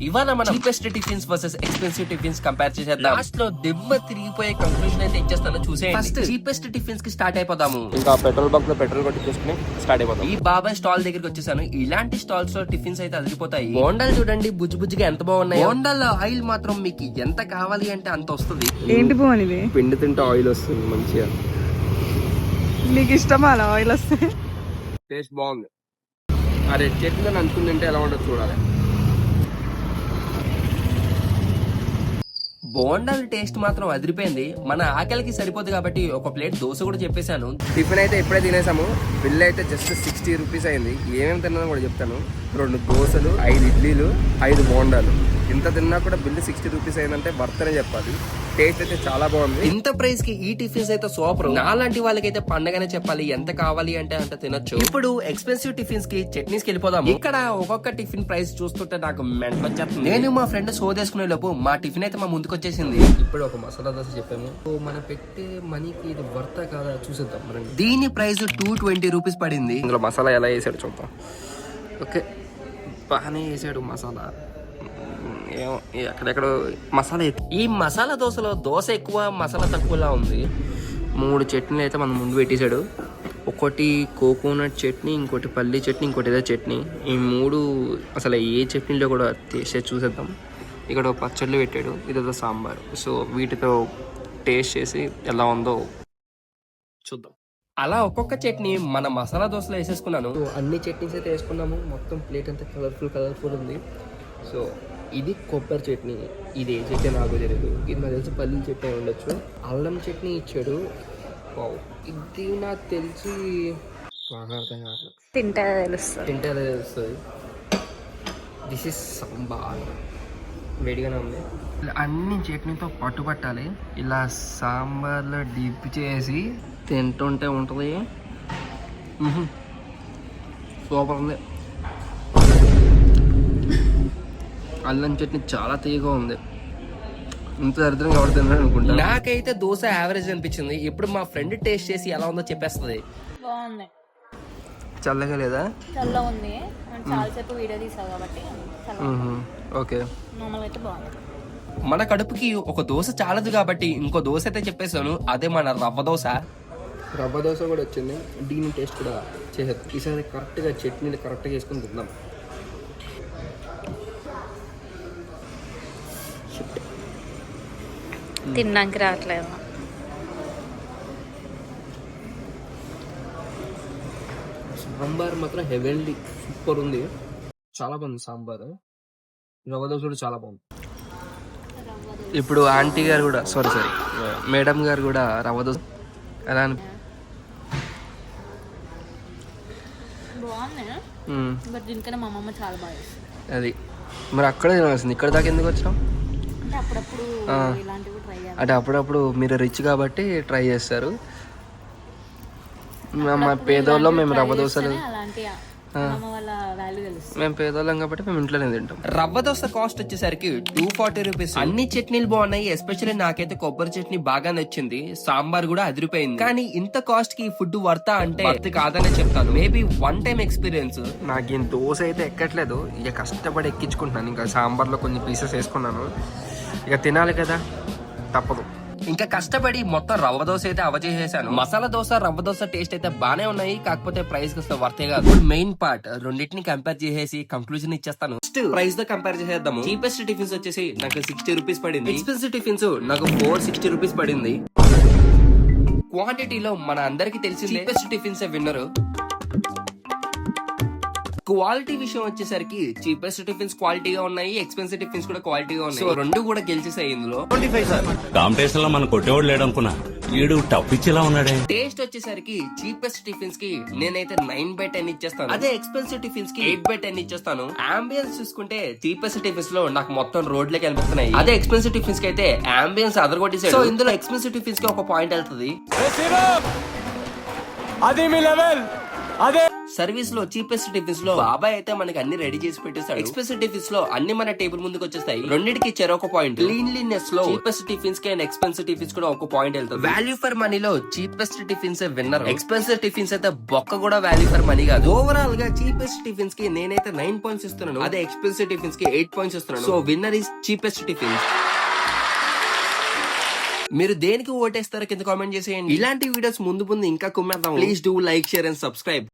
ఇవాళ మనం cheapest tiffins versus expensive tiffins compare చేసేద్దాం. లాస్ట్ లో దెబ్బ తిరిగిపోయే కంక్లూజన్ అయితే ఇచ్చేస్తాను చూసేయండి. ఫస్ట్ చీపెస్ట్ టిఫిన్స్ కి స్టార్ట్ అయిపోదాము. ఇంకా పెట్రోల్ బంక్ లో పెట్రోల్ కొట్టించుకుని స్టార్ట్ అయిపోతాం. ఈ బాబాయ్ స్టాల్ దగ్గరికి వచ్చేసాను. ఇలాంటి స్టాల్స్ లో టిఫిన్స్ అయితే అదిరిపోతాయి. బోండాలు చూడండి బుజ్జి బుజ్జిగా ఎంత బాగున్నాయి. బోండాల ఆయిల్ మాత్రం మీకు ఎంత కావాలి అంటే అంత వస్తుంది. ఏంటి బాగుంది, పిండి తింటే ఆయిల్ వస్తుంది మంచిగా. నీకు ఇష్టమా అలా ఆయిల్ వస్తే? టేస్ట్ బాగుంది. ఆ రెడ్ చట్నీ అనుకుని తింటే ఎలా ఉండదు చూడాలి. బోండాల టేస్ట్ మాత్రం అదిరిపోయింది. మన ఆకలికి సరిపోతుంది కాబట్టి ఒక ప్లేట్ దోశ కూడా చెప్పేశాను. టిఫిన్ అయితే ఇప్పుడే తినేసాము. బిల్ అయితే జస్ట్ 60 రూపీస్ అయింది. ఏమేమి తిన్నానో కూడా చెప్తాను. 2 దోశలు, 5 ఇడ్లీలు, 5 బోండాలు. ఇంత తిన్నా కూడా బిల్ 60 రూపీస్ అయిందంటే వర్త్ అనే చెప్పాలి. టేస్ట్ అయితే చాలా బాగుంది. ఇంత ప్రైస్ కి ఈ టిఫిన్స్ అయితే సూపర్. నాలాంటి వాళ్ళకైతే పండగనే చెప్పాలి. ఎంత కావాలి అంటే అంత తినొచ్చు. ఇప్పుడు ఎక్స్పెన్సివ్ టిఫిన్స్ కి చట్నీస్ కి వెళ్ళిపోదాం. ఇక్కడ ఒక్కొక్క టిఫిన్ ప్రైస్ చూస్తుంటే నాకు మెంటల్ వచ్చేస్తుంది. నేను మా ఫ్రెండ్ సోదేసుకునే లోపు మా టిఫిన్ అయితే మా ముందుకు వచ్చేసింది. ఇప్పుడు ఒక మసాలా దోశ చెప్పాము. మనం పెట్టే మనీకి ఇది వర్త కాదా చూసేద్దాం. దీని ప్రైస్ 220 రూపీస్ పడింది. ఇందులో మసాలా ఎలా వేసాడు చూద్దాం. ఓకే, బాగానే వేసాడు మసాలా. ఏమో ఎక్కడెక్కడ మసాలా. ఈ మసాలా దోశలో దోశ ఎక్కువ మసాలా తక్కువలా ఉంది. 3 చట్నీలు అయితే మనం ముందు పెట్టేశాడు. ఒకటి కోకోనట్ చట్నీ, ఇంకోటి పల్లీ చట్నీ, ఇంకోటి ఏదో చట్నీ. ఈ 3 అసలు ఏ చట్నీలో కూడా టేస్ట్ చూసేద్దాం. ఇక్కడ పచ్చళ్ళు పెట్టాడు, ఇదేదో సాంబార్. సో వీటితో టేస్ట్ చేసి ఎలా ఉందో చూద్దాం. అలా ఒక్కొక్క చట్నీ మన మసాలా దోశలో వేసేసుకున్నాను. అన్ని చట్నీస్ అయితే వేసుకున్నాము. మొత్తం ప్లేట్ అంతా కలర్ఫుల్ ఉంది. సో ఇది కొబ్బరి చట్నీ. ఇది ఏ చట్నీ నాకు తెలియదు. ఇది నాకు తెలిసి పల్లీ చట్నీ ఉండొచ్చు. అల్లం చట్నీ ఇచ్చాడు. ఇది నాకు తెలిసి బాగా అర్థం కావట్లేదు. తింటే తెలుస్తుంది. This is sambar. వేడిగానే ఉంది. అన్ని చట్నీతో పట్టుబట్టాలి. ఇలా సాంబార్లో డిప్ చేసి తింటుంటే ఉంటుంది. సూపర్ ఉంది. అల్లం చట్నీ చాలా తీయగా ఉంది. ఇంత దరిద్రంగా ఎవరు తిన్నాడు అనుకుంటా. నాకైతే దోశ యావరేజ్ అనిపించింది. ఇప్పుడు మా ఫ్రెండ్ టేస్ట్ చేసి ఎలా ఉందో చెప్పేస్తుంది. బాగుంది. చల్లగా లేదా? చల్లగా ఉంది. చాలాసేపు వీడియో తీసావు కాబట్టి ఓకే. మామూలుగా అయితే బాగుంది. మన కడుపుకి ఒక దోశ చాలదు కాబట్టి ఇంకో దోశ అయితే చెప్పేసాను. అదే మన రవ్వ దోశ. రవ్వ దోశ కూడా వచ్చింది. దీని టేస్ట్ కూడా చేసేది. ఈసారి కరెక్ట్గా చట్నీలు కరెక్ట్గా వేసుకొని తిందాం. తినడానికి రావట్లేదు. సాంబార్ మాత్రం హెవెన్లీ సూపర్ ఉంది. చాలా బాగుంది సాంబార్. రవ్వ దోశ కూడా చాలా బాగుంది. ఇప్పుడు ఆంటీ గారు కూడా సారీ మేడం గారు కూడా రవ్వ దోశ ఎలా బట్ దీనికన్నా మా అమ్మమ్మ చాలా బాగా చేస్తుంది. అది మరి అక్కడే తినాల్సింది. ఇక్కడ దాకా ఎందుకు వచ్చినాం? అంటే అప్పుడప్పుడు ఇలాంటివి ట్రై చేయాలి. అంటే అప్పుడప్పుడు మీరు రిచ్ కాబట్టి ట్రై చేస్తారు. మా పేదోళ్ళం మేము రవ్వ దోశలు అలాంటి వాళ్ళ వాల్యూ తెలుస్తుంది. మేము పేదోళ్ళం కాబట్టి మేము ఇంట్లోనే తింటాం. రవ్వ దోశ కాస్ట్ వచ్చేసరికి 240 రూపీస్. అన్ని చట్నీలు బాగున్నాయి. ఎస్పెషల్లీ నాకైతే కొబ్బరి చట్నీ బాగా నచ్చింది. సాంబార్ కూడా అదిరిపోయింది. కానీ ఇంత కాస్ట్ కి ఫుడ్ వర్తా అంటే వర్త్ కాదనే చెప్తాను. Maybe one time experience. నాకు ఈ దోశ అయితే ఎక్కట్లేదు. ఇక కష్టపడి ఎక్కించుకుంటున్నాను. ఇంకా సాంబార్లో కొన్ని పీసెస్ వేసుకున్నాను. ఇక తినాలి కదా, తప్పదు. ఇంకా కష్టపడి మొత్తం రవ్వ దోశ అయితే అవచేసేసాను. మసాలా దోశ రవ్వ దోశ టేస్ట్ అయితే బానే ఉన్నాయి. కాకపోతే ప్రైస్ కి వర్తే కాదు. మెయిన్ పార్ట్ రెండింటిని కంపేర్ చేసేసి కంక్లూజన్ ఇచ్చేస్తాను. ఫస్ట్ ప్రైస్ తో కంపేర్ చేసేద్దాము. చీపెస్ట్ టిఫిన్స్ వచ్చేసి నాకు 60 రూపీస్ పడింది. ఎక్స్పెన్సివ్ టిఫిన్స్ నాకు 460 రూపీస్ పడింది. క్వాంటిటీలో మన అందరికి తెలిసింది చీపెస్ట్ టిఫిన్స్ విన్నర్. క్వాలిటీ విషయం వచ్చేసరికి చీపెస్ట్ టిఫిన్స్ క్వాలిటీగా ఉన్నాయి, ఎక్స్పెన్సివ్ టిఫిన్స్ కూడా క్వాలిటీగా ఉన్నాయి. సో రెండు కూడా గెలిచేసాయి ఇందులో. కాంపిటీషన్ లో మనం కొట్టేవాడు లేడనుకున్నా, వీడు టఫ్ ఇచ్చేలా ఉన్నాడే. టేస్ట్ వచ్చేసరికి చీపెస్ట్ టిఫిన్స్ కి నేనైతే 9/10 ఇచ్చేస్తాను. అదే ఎక్స్పెన్సివ్ టిఫిన్స్ కి 8/10 ఇచ్చేస్తాను. అంబియన్స్ చూసుకుంటే చీపెస్ట్ టిఫిన్స్ లో నాకు మొత్తం రోడ్లకి కనిపిస్తున్నాయి. అదే ఎక్స్పెన్సివ్ టిఫిన్స్ కి అయితే అంబియన్స్ అదరగొట్టేసాడు. సో ఇందులో ఎక్స్పెన్సివ్ టిఫిన్స్ కి ఒక పాయింట్ వెళ్తుంది. సర్వీస్ లో చీపెస్ట్ టిఫిన్స్ లో బాబాయ్ అయితే మనకి అన్ని రెడీ చేసి పెట్టేస్తాడు. ఎక్స్ప్రెసివ్ టిఫిన్స్ లో అన్ని మన టేబుల్ ముందుకు వచ్చేస్తాయి. రెండింటికి చెరొక పాయింట్. క్లీన్లీనెస్ లో చీపెస్ట్ టిఫిన్స్ కి అండ్ ఎక్స్పెన్సివ్ టిఫిన్స్ కూడా ఒక పాయింట్ వెళ్తుంది. వాల్యూ ఫర్ మనీలో cheapest tiffins winner. Expensive tiffins అయితే బొక్క కూడా వాల్యూ ఫర్ మనీ కాదు. ఓవరాల్ గా చీపెస్ట్ టిఫిన్స్ కి నేనైతే 9 పాయింట్స్ ఇస్తున్నాను. అదే ఎక్స్పెన్సివ్ టిఫిన్స్ కి 8 పాయింట్స్ ఇస్తున్నాను. So winner is cheapest tiffins. మీరు దేనికి ఓటేస్తారో కింద కామెంట్ చేసేయండి. ఇలాంటి వీడియోస్ ముందు ఇంకా కుమ్మేద్దాం. Please do like, share and subscribe.